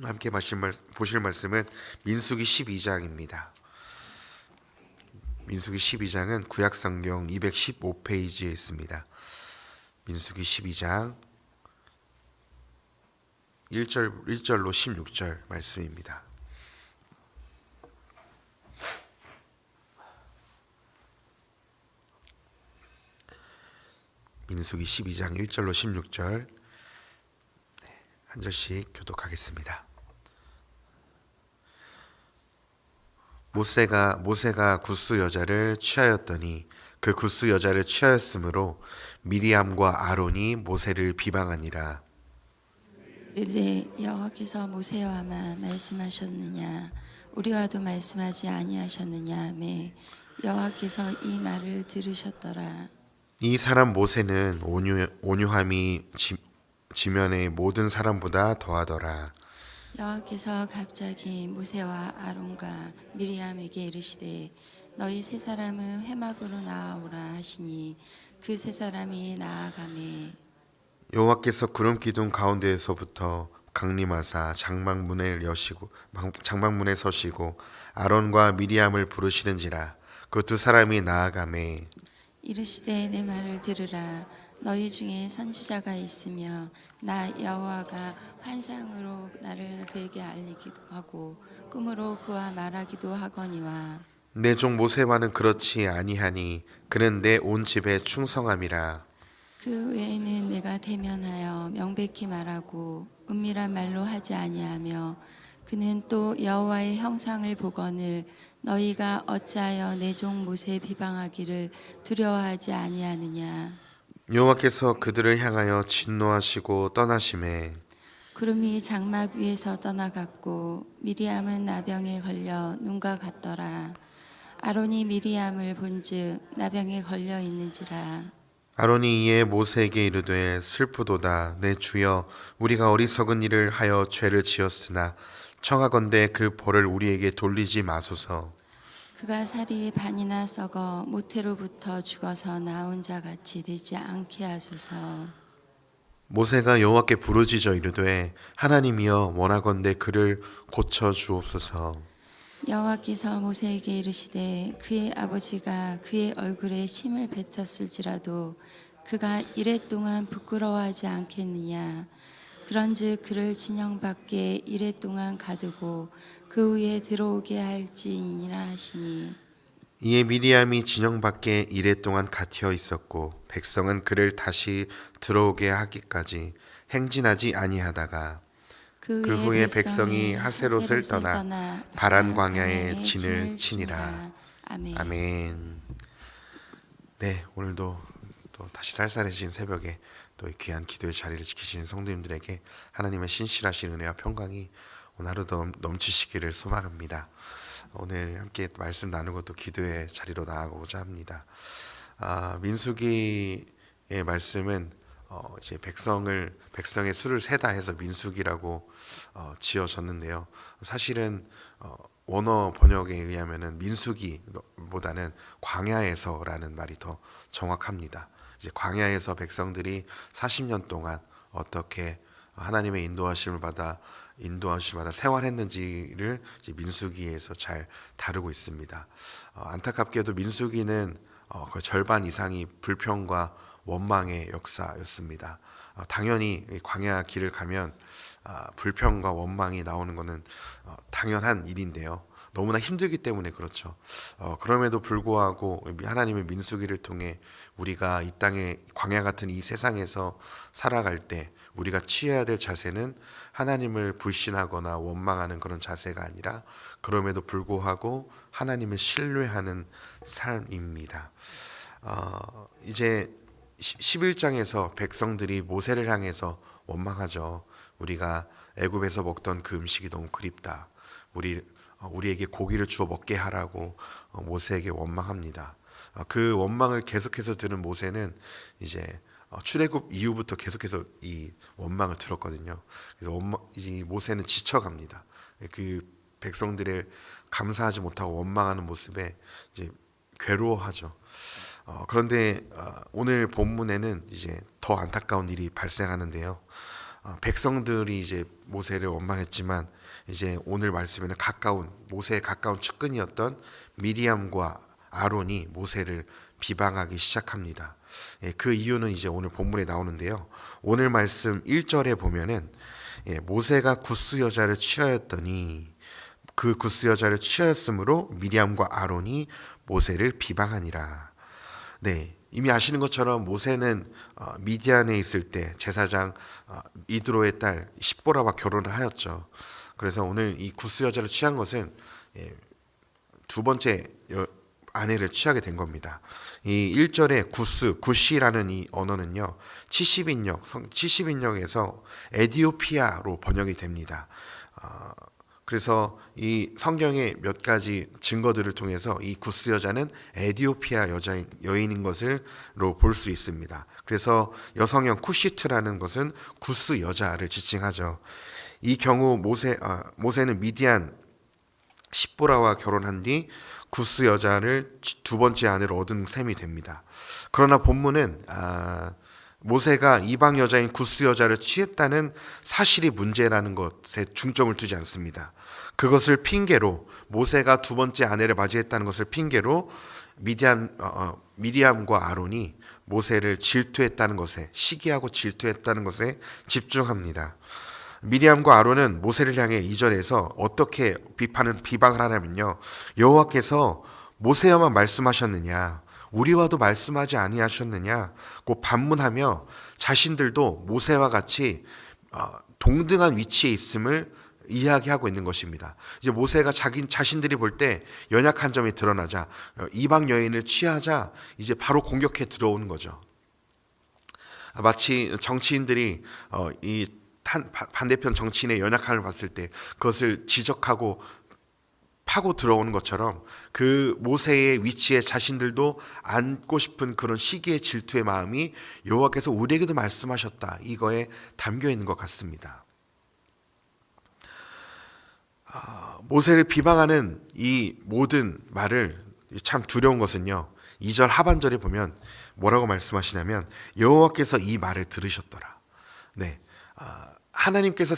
함께 보실 말씀은 민수기 12장입니다. 민수기 12장은 구약성경 215페이지에 있습니다. 민수기 12장 1절로 16절 말씀입니다. 민수기 12장 1절로 16절 한 절씩 교독하겠습니다. 모세가 굿수 여자를 취하였더니 그 굿수 여자를 취하였으므로 미리암과 아론이 모세를 비방하니라. 이르되 여호와께서 모세와만 말씀하셨느냐 우리와도 말씀하지 아니하셨느냐매 여호와께서 이 말을 들으셨더라. 이 사람 모세는 온유함이 지면의 모든 사람보다 더하더라. 여호와께서 갑자기 모세와 아론과 미리암에게 이르시되 너희 세 사람은 회막으로 나아오라 하시니 그 세 사람이 나아가매 여호와께서 구름 기둥 가운데에서부터 강림하사 장막문에 서시고 아론과 미리암을 부르시는지라. 그 두 사람이 나아가매 이르시되 내 말을 들으라. 너희 중에 선지자가 있으며 나 여호와가 환상으로 나를 그에게 알리기도 하고 꿈으로 그와 말하기도 하거니와 내 종 모세와는 그렇지 아니하니 그는 내 온 집에 충성함이라. 그 외에는 내가 대면하여 명백히 말하고 은밀한 말로 하지 아니하며 그는 또 여호와의 형상을 보거늘 너희가 어찌하여 내 종 모세 비방하기를 두려워하지 아니하느냐. 여호와께서 그들을 향하여 진노하시고 떠나심에 구름이 장막 위에서 떠나갔고 미리암은 나병에 걸려 눈과 같더라. 아론이 미리암을 본즉 나병에 걸려 있는지라. 아론이 이에 모세에게 이르되 슬프도다. 내 주여, 우리가 어리석은 일을 하여 죄를 지었으나 청하건대 그 벌을 우리에게 돌리지 마소서. 그가 살이 반이나 썩어 모태로부터 죽어서 나온 자 같이 되지 않게 하소서. 모세가 여호와께 부르짖어 이르되 하나님이여, 원하건대 그를 고쳐 주옵소서. 여호와께서 모세에게 이르시되 그의 아버지가 그의 얼굴에 침을 뱉었을지라도 그가 이레 동안 부끄러워하지 않겠느냐. 그런즉 그를 진영 밖에 이레 동안 가두고 그 후에 들어오게 할지니라 하시니 이에 미리암이 진영 밖에 이레 동안 갇혀 있었고 백성은 그를 다시 들어오게 하기까지 행진하지 아니하다가 그 후에 백성이 하세롯을 떠나 바란 광야에 진을 치니라. 아멘. 아멘. 네, 오늘도 또 다시 쌀쌀해진 새벽에 또 귀한 기도의 자리를 지키시는 성도님들에게 하나님의 신실하신 은혜와 평강이 오늘 하루도 넘치시기를 소망합니다. 오늘 함께 말씀 나누고 또 기도의 자리로 나아가고자 합니다. 민수기의 말씀은 이제 백성의 수를 세다 해서 민수기라고 지어졌는데요. 사실은 원어 번역에 의하면은 민수기보다는 광야에서라는 말이 더 정확합니다. 이제 광야에서 백성들이 40년 동안 어떻게 하나님의 인도하심을 받아 생활했는지를 이제 민수기에서 잘 다루고 있습니다. 안타깝게도 민수기는 거의 절반 이상이 불평과 원망의 역사였습니다. 당연히 광야 길을 가면 불평과 원망이 나오는 것은 당연한 일인데요. 너무나 힘들기 때문에 그렇죠. 그럼에도 불구하고 하나님의 민수기를 통해 우리가 이 땅에 광야 같은 이 세상에서 살아갈 때 우리가 취해야 될 자세는 하나님을 불신하거나 원망하는 그런 자세가 아니라 그럼에도 불구하고 하나님을 신뢰하는 삶입니다. 이제 11장에서 백성들이 모세를 향해서 원망하죠. 우리가 애굽에서 먹던 그 음식이 너무 그립다. 우리에게 고기를 주어 먹게 하라고 모세에게 원망합니다. 그 원망을 계속해서 들은 모세는 이제 출애굽 이후부터 계속해서 이 원망을 들었거든요. 그래서 이 모세는 지쳐갑니다. 그 백성들의 감사하지 못하고 원망하는 모습에 이제 괴로워하죠. 그런데 오늘 본문에는 이제 더 안타까운 일이 발생하는데요. 백성들이 이제 모세를 원망했지만 이제 오늘 말씀에는 모세의 가까운 측근이었던 미리암과 아론이 모세를 비방하기 시작합니다. 그 이유는 이제 오늘 본문에 나오는데요. 오늘 말씀 1절에 보면은 모세가 구스 여자를 취하였더니 그 구스 여자를 취하였으므로 미리암과 아론이 모세를 비방하니라. 네, 이미 아시는 것처럼 모세는 미디안에 있을 때 제사장 이드로의 딸 십보라와 결혼을 하였죠. 그래서 오늘 이 구스 여자를 취한 것은 두 번째 아내를 취하게 된 겁니다. 이 1절에 구시라는 이 언어는요, 70인역에서 에디오피아로 번역이 됩니다. 그래서 이 성경의 몇 가지 증거들을 통해서 이 구스 여자는 에디오피아 여인인 것으로 볼 수 있습니다. 그래서 여성형 쿠시트라는 것은 구스 여자를 지칭하죠. 이 경우 모세는 미디안 십보라와 결혼한 뒤 구스 여자를 두 번째 아내로 얻은 셈이 됩니다. 그러나 본문은 모세가 이방 여자인 구스 여자를 취했다는 사실이 문제라는 것에 중점을 두지 않습니다. 그것을 핑계로 모세가 두 번째 아내를 맞이했다는 것을 핑계로 미리암과 아론이 모세를 질투했다는 것에, 시기하고 질투했다는 것에 집중합니다. 미리암과 아론은 모세를 향해 2절에서 어떻게 비방을 하냐면요, 여호와께서 모세와만 말씀하셨느냐, 우리와도 말씀하지 아니하셨느냐고 반문하며 자신들도 모세와 같이 동등한 위치에 있음을 이야기하고 있는 것입니다. 이제 모세가 자신들이 볼 때 연약한 점이 드러나자 이방 여인을 취하자 이제 바로 공격해 들어오는 거죠. 마치 정치인들이 이 반대편 정치인의 연약함을 봤을 때 그것을 지적하고 파고 들어오는 것처럼 그 모세의 위치에 자신들도 앉고 싶은 그런 시기의 질투의 마음이 여호와께서 우리에게도 말씀하셨다, 이거에 담겨 있는 것 같습니다. 모세를 비방하는 이 모든 말을 참 두려운 것은요, 2절 하반절에 보면 뭐라고 말씀하시냐면 여호와께서 이 말을 들으셨더라. 네, 하나님께서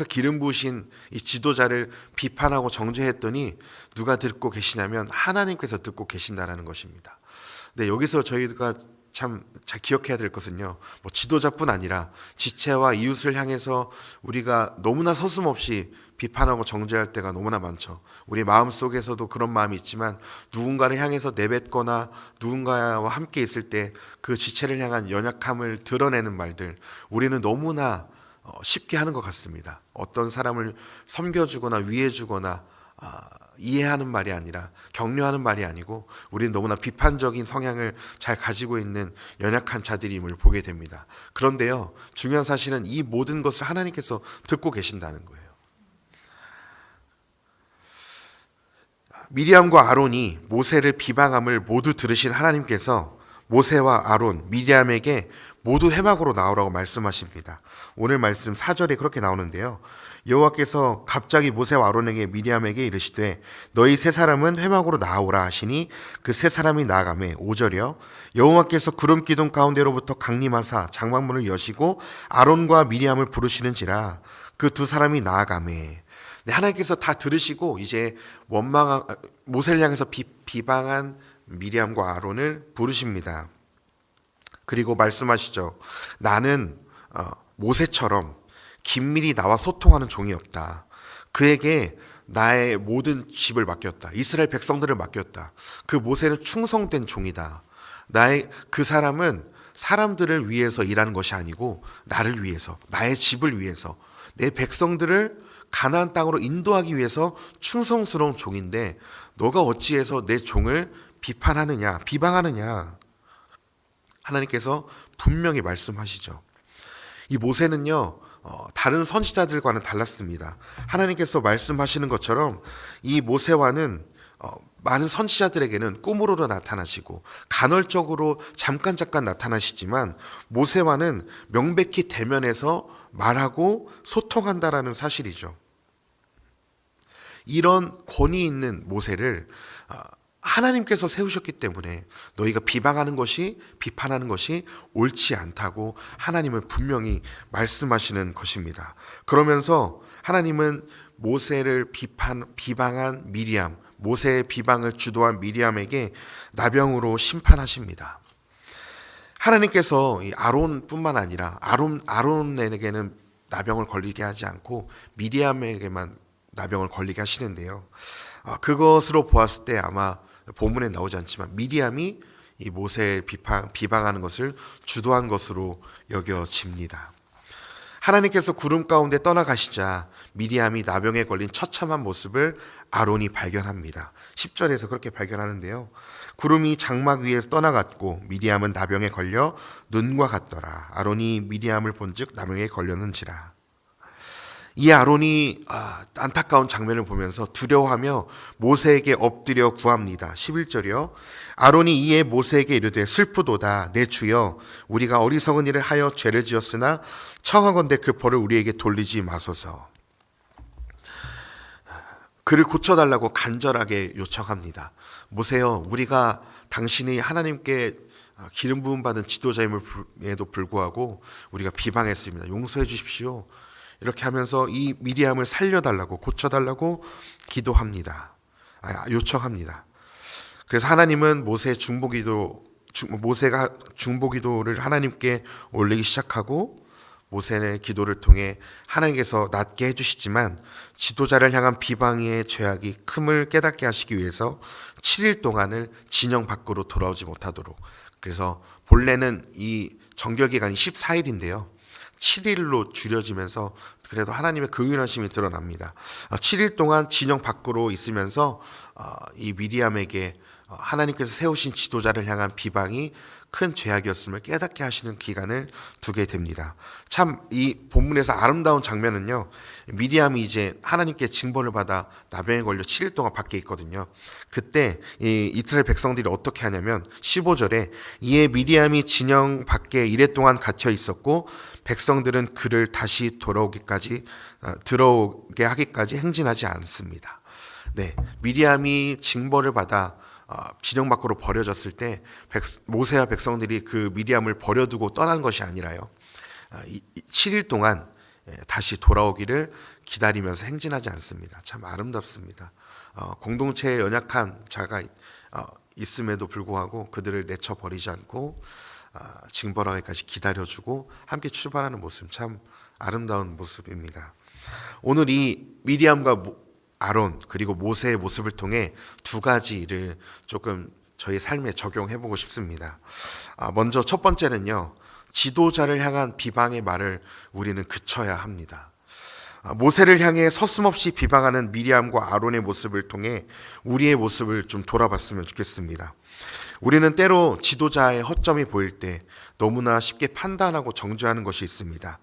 기름 부으신 이 지도자를 비판하고 정죄했더니 누가 듣고 계시냐면 하나님께서 듣고 계신다라는 것입니다. 네, 여기서 저희가 참 잘 기억해야 될 것은요, 뭐 지도자뿐 아니라 지체와 이웃을 향해서 우리가 너무나 서슴없이 비판하고 정죄할 때가 너무나 많죠. 우리 마음 속에서도 그런 마음이 있지만 누군가를 향해서 내뱉거나 누군가와 함께 있을 때 그 지체를 향한 연약함을 드러내는 말들, 우리는 너무나 쉽게 하는 것 같습니다. 어떤 사람을 섬겨주거나 위해주거나 이해하는 말이 아니라, 격려하는 말이 아니고 우리는 너무나 비판적인 성향을 잘 가지고 있는 연약한 자들임을 보게 됩니다. 그런데요, 중요한 사실은 이 모든 것을 하나님께서 듣고 계신다는 거예요. 미리암과 아론이 모세를 비방함을 모두 들으신 하나님께서 모세와 아론, 미리암에게 모두 회막으로 나오라고 말씀하십니다. 오늘 말씀 4절에 그렇게 나오는데요, 여호와께서 갑자기 모세와 아론에게 미리암에게 이르시되 너희 세 사람은 회막으로 나오라 하시니 그 세 사람이 나아가매. 5절이요, 여호와께서 구름 기둥 가운데로부터 강림하사 장막문을 여시고 아론과 미리암을 부르시는지라 그 두 사람이 나아가매. 네, 하나님께서 다 들으시고 이제 모세를 향해서 비방한 미리암과 아론을 부르십니다. 그리고 말씀하시죠. 나는 모세처럼 긴밀히 나와 소통하는 종이 없다. 그에게 나의 모든 집을 맡겼다. 이스라엘 백성들을 맡겼다. 그 모세는 충성된 종이다. 그 사람은 사람들을 위해서 일하는 것이 아니고 나를 위해서, 나의 집을 위해서, 내 백성들을 가나안 땅으로 인도하기 위해서 충성스러운 종인데 너가 어찌해서 내 종을 비방하느냐. 하나님께서 분명히 말씀하시죠. 이 모세는요, 다른 선지자들과는 달랐습니다. 하나님께서 말씀하시는 것처럼 이 모세와는 많은 선지자들에게는 꿈으로 나타나시고 간헐적으로 잠깐 나타나시지만 모세와는 명백히 대면해서 말하고 소통한다라는 사실이죠. 이런 권위 있는 모세를 하나님께서 세우셨기 때문에 너희가 비방하는 것이, 비판하는 것이 옳지 않다고 하나님은 분명히 말씀하시는 것입니다. 그러면서 하나님은 모세를 비방한 미리암, 모세의 비방을 주도한 미리암에게 나병으로 심판하십니다. 하나님께서 이 아론뿐만 아니라 아론에게는 나병을 걸리게 하지 않고 미리암에게만 나병을 걸리게 하시는데요. 그것으로 보았을 때 아마 본문에 나오지 않지만 미리암이 이 모세를 비방하는 것을 주도한 것으로 여겨집니다. 하나님께서 구름 가운데 떠나가시자 미리암이 나병에 걸린 처참한 모습을 아론이 발견합니다. 10절에서 그렇게 발견하는데요. 구름이 장막 위에서 떠나갔고 미리암은 나병에 걸려 눈과 같더라. 아론이 미리암을 본즉 나병에 걸렸는지라. 이 아론이 안타까운 장면을 보면서 두려워하며 모세에게 엎드려 구합니다. 11절이요. 아론이 이에 모세에게 이르되 슬프도다 내 주여 우리가 어리석은 일을 하여 죄를 지었으나 청하건대 그 벌을 우리에게 돌리지 마소서. 그를 고쳐달라고 간절하게 요청합니다. 모세여 우리가 당신이 하나님께 기름 부음 받은 지도자임에도 불구하고 우리가 비방했습니다. 용서해 주십시오. 이렇게 하면서 이 미리암을 살려달라고 고쳐달라고 기도합니다. 요청합니다. 그래서 하나님은 모세가 중보기도를 하나님께 올리기 시작하고 모세의 기도를 통해 하나님께서 낫게 해주시지만 지도자를 향한 비방의 죄악이 큼을 깨닫게 하시기 위해서 7일 동안을 진영 밖으로 돌아오지 못하도록, 그래서 본래는 이 정결기간이 14일인데요 7일로 줄여지면서 그래도 하나님의 긍휼하심이 드러납니다. 7일 동안 진영 밖으로 있으면서 이 미리암에게 하나님께서 세우신 지도자를 향한 비방이 큰 죄악이었음을 깨닫게 하시는 기간을 두게 됩니다. 참 이 본문에서 아름다운 장면은요, 미리암이 이제 하나님께 징벌을 받아 나병에 걸려 7일 동안 밖에 있거든요. 그때 이 이스라엘 백성들이 어떻게 하냐면 15절에 이에 미리암이 진영 밖에 이래 동안 갇혀 있었고 백성들은 그를 다시 들어오게 하기까지 행진하지 않습니다. 네, 미리암이 징벌을 받아 진영 밖으로 버려졌을 때 모세와 백성들이 그 미리암을 버려두고 떠난 것이 아니라요 7일 동안 다시 돌아오기를 기다리면서 행진하지 않습니다. 참 아름답습니다. 공동체에 연약한 자가 있음에도 불구하고 그들을 내쳐버리지 않고 징벌하기까지 기다려주고 함께 출발하는 모습, 참 아름다운 모습입니다. 오늘 이 미리암과 아론 그리고 모세의 모습을 통해 두 가지를 조금 저희 삶에 적용해보고 싶습니다. 먼저 첫 번째는요, 지도자를 향한 비방의 말을 우리는 그쳐야 합니다. 모세를 향해 서슴없이 비방하는 미리암과 아론의 모습을 통해 우리의 모습을 좀 돌아봤으면 좋겠습니다. 우리는 때로 지도자의 허점이 보일 때 너무나 쉽게 판단하고 정죄하는 것이 있습니다.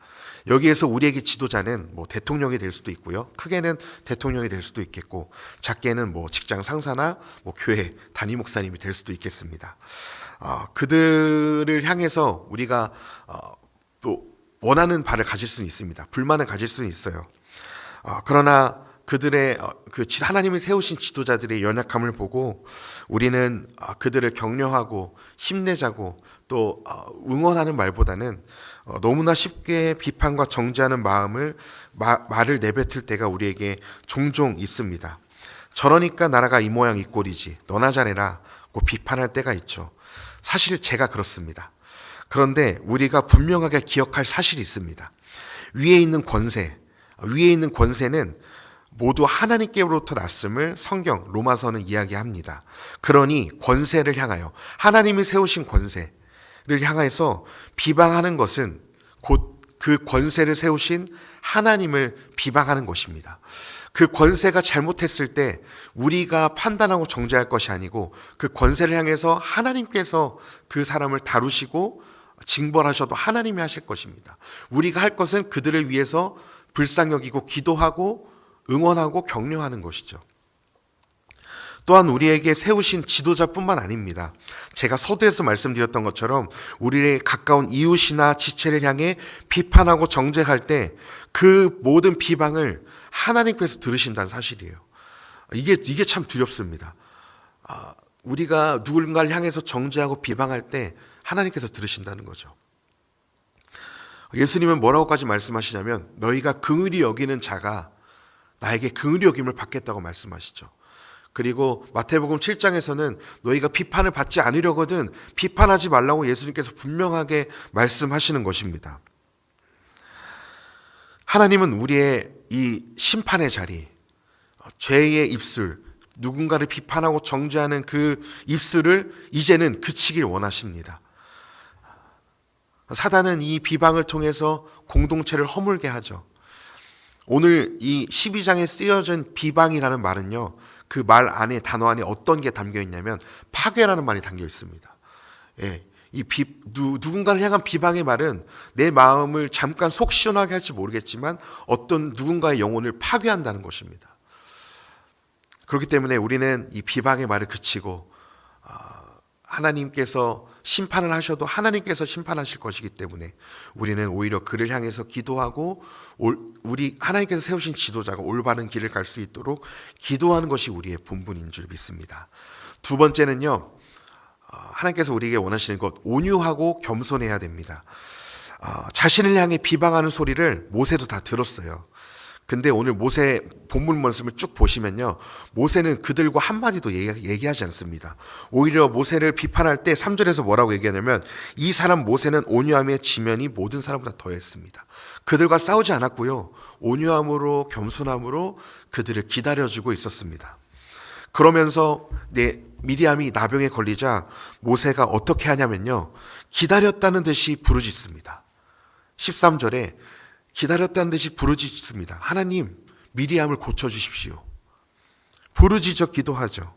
여기에서 우리에게 지도자는 대통령이 될 수도 있고요. 크게는 대통령이 될 수도 있겠고, 작게는 직장 상사나 교회 담임 목사님이 될 수도 있겠습니다. 그들을 향해서 우리가 또 원하는 바를 가질 수는 있습니다. 불만을 가질 수는 있어요. 그러나 그들의 하나님이 세우신 지도자들의 연약함을 보고 우리는 그들을 격려하고 힘내자고 또 응원하는 말보다는 너무나 쉽게 비판과 정죄하는 말을 내뱉을 때가 우리에게 종종 있습니다. 저러니까 나라가 이 모양 이 꼴이지 너나 잘해라 고 비판할 때가 있죠. 사실 제가 그렇습니다. 그런데 우리가 분명하게 기억할 사실이 있습니다. 위에 있는 권세는 모두 하나님께로부터 났음을 성경 로마서는 이야기합니다. 그러니 권세를 향하여, 하나님이 세우신 권세를 향해서 비방하는 것은 곧 그 권세를 세우신 하나님을 비방하는 것입니다. 그 권세가 잘못했을 때 우리가 판단하고 정죄할 것이 아니고 그 권세를 향해서 하나님께서 그 사람을 다루시고 징벌하셔도 하나님이 하실 것입니다. 우리가 할 것은 그들을 위해서 불쌍히 여기고 기도하고 응원하고 격려하는 것이죠. 또한 우리에게 세우신 지도자뿐만 아닙니다. 제가 서두에서 말씀드렸던 것처럼 우리의 가까운 이웃이나 지체를 향해 비판하고 정죄할 때 그 모든 비방을 하나님께서 들으신다는 사실이에요. 이게 참 두렵습니다. 우리가 누군가를 향해서 정죄하고 비방할 때 하나님께서 들으신다는 거죠. 예수님은 뭐라고까지 말씀하시냐면 너희가 긍휼히 여기는 자가 나에게 긍휼히 여김을 받겠다고 말씀하시죠. 그리고 마태복음 7장에서는 너희가 비판을 받지 않으려거든 비판하지 말라고 예수님께서 분명하게 말씀하시는 것입니다. 하나님은 우리의 이 심판의 자리, 죄의 입술, 누군가를 비판하고 정죄하는 그 입술을 이제는 그치길 원하십니다. 사단은 이 비방을 통해서 공동체를 허물게 하죠. 오늘 이 12장에 쓰여진 비방이라는 말은요, 그 말 안에, 단어 안에 어떤 게 담겨 있냐면 파괴라는 말이 담겨 있습니다. 예, 누군가를 향한 비방의 말은 내 마음을 잠깐 속 시원하게 할지 모르겠지만 어떤 누군가의 영혼을 파괴한다는 것입니다. 그렇기 때문에 우리는 이 비방의 말을 그치고 하나님께서 심판을 하셔도 하나님께서 심판하실 것이기 때문에 우리는 오히려 그를 향해서 기도하고 우리 하나님께서 세우신 지도자가 올바른 길을 갈 수 있도록 기도하는 것이 우리의 본분인 줄 믿습니다. 두 번째는요, 하나님께서 우리에게 원하시는 것, 온유하고 겸손해야 됩니다. 자신을 향해 비방하는 소리를 모세도 다 들었어요. 근데 오늘 모세 본문 말씀을 쭉 보시면요, 모세는 그들과 한마디도 얘기하지 않습니다. 오히려 모세를 비판할 때 3절에서 뭐라고 얘기하냐면 이 사람 모세는 온유함의 지면이 모든 사람보다 더했습니다. 그들과 싸우지 않았고요, 온유함으로 겸손함으로 그들을 기다려주고 있었습니다. 그러면서 미리암이 나병에 걸리자 모세가 어떻게 하냐면요, 기다렸다는 듯이 부르짖습니다. 13절에 기다렸다는 듯이 부르짖습니다. 하나님, 미리암을 고쳐주십시오. 부르짖어 기도하죠.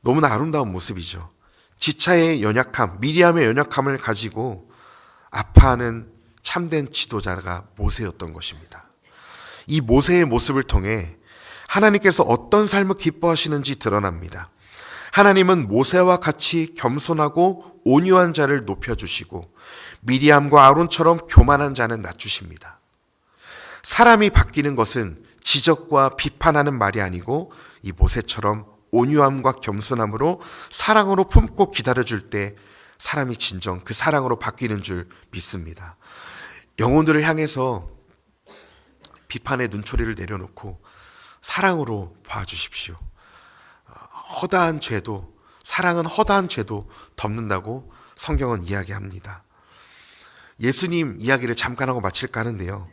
너무나 아름다운 모습이죠. 지차의 연약함, 미리암의 연약함을 가지고 아파하는 참된 지도자가 모세였던 것입니다. 이 모세의 모습을 통해 하나님께서 어떤 삶을 기뻐하시는지 드러납니다. 하나님은 모세와 같이 겸손하고 온유한 자를 높여주시고 미리암과 아론처럼 교만한 자는 낮추십니다. 사람이 바뀌는 것은 지적과 비판하는 말이 아니고 이 모세처럼 온유함과 겸손함으로 사랑으로 품고 기다려줄 때 사람이 진정 그 사랑으로 바뀌는 줄 믿습니다. 영혼들을 향해서 비판의 눈초리를 내려놓고 사랑으로 봐주십시오. 허다한 죄도, 사랑은 허다한 죄도 덮는다고 성경은 이야기합니다. 예수님 이야기를 잠깐 하고 마칠까 하는데요,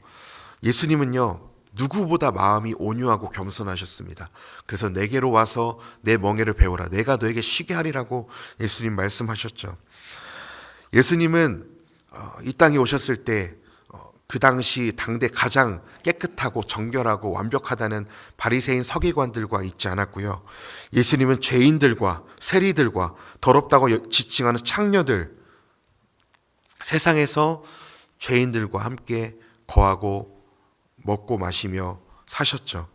예수님은요 누구보다 마음이 온유하고 겸손하셨습니다. 그래서 내게로 와서 내 멍에를 배우라, 내가 너에게 쉬게 하리라고 예수님 말씀하셨죠. 예수님은 이 땅에 오셨을 때 그 당시 당대 가장 깨끗하고 정결하고 완벽하다는 바리새인 서기관들과 있지 않았고요, 예수님은 죄인들과 세리들과 더럽다고 지칭하는 창녀들, 세상에서 죄인들과 함께 거하고 먹고 마시며 사셨죠.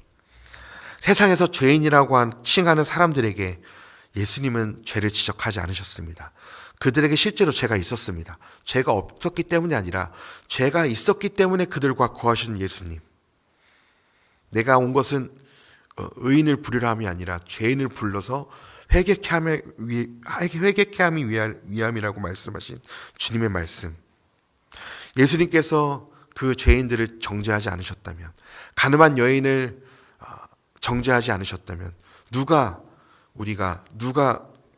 세상에서 죄인이라고 칭하는 사람들에게 예수님은 죄를 지적하지 않으셨습니다. 그들에게 실제로 죄가 있었습니다. 죄가 없었기 때문이 아니라 죄가 있었기 때문에 그들과 거하신 예수님. 내가 온 것은 의인을 부르려 함이 아니라 죄인을 불러서 회개케 함이 위함이라고 말씀하신 주님의 말씀. 예수님께서 그 죄인들을 정죄하지 않으셨다면, 가늠한 여인을 정죄하지 않으셨다면 누가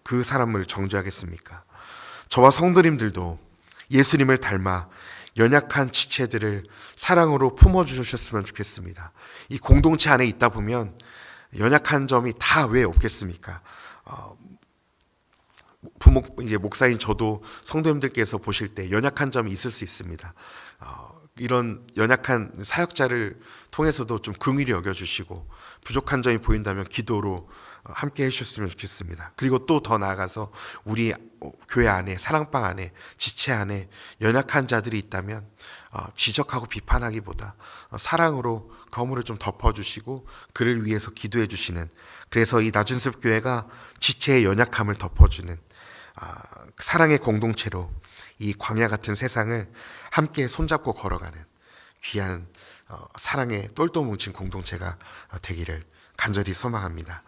그 사람을 정죄하겠습니까? 저와 성도님들도 예수님을 닮아 연약한 지체들을 사랑으로 품어주셨으면 좋겠습니다. 이 공동체 안에 있다 보면 연약한 점이 다 왜 없겠습니까? 목사인 저도 성도님들께서 보실 때 연약한 점이 있을 수 있습니다. 이런 연약한 사역자를 통해서도 좀 긍휼히 여겨주시고 부족한 점이 보인다면 기도로 함께 해주셨으면 좋겠습니다. 그리고 또 더 나아가서 우리 교회 안에, 사랑방 안에, 지체 안에 연약한 자들이 있다면 지적하고 비판하기보다 사랑으로 거물을 좀 덮어주시고 그를 위해서 기도해 주시는, 그래서 이 낮은 숲 교회가 지체의 연약함을 덮어주는 사랑의 공동체로 이 광야 같은 세상을 함께 손잡고 걸어가는 귀한 사랑의 똘똘 뭉친 공동체가 되기를 간절히 소망합니다.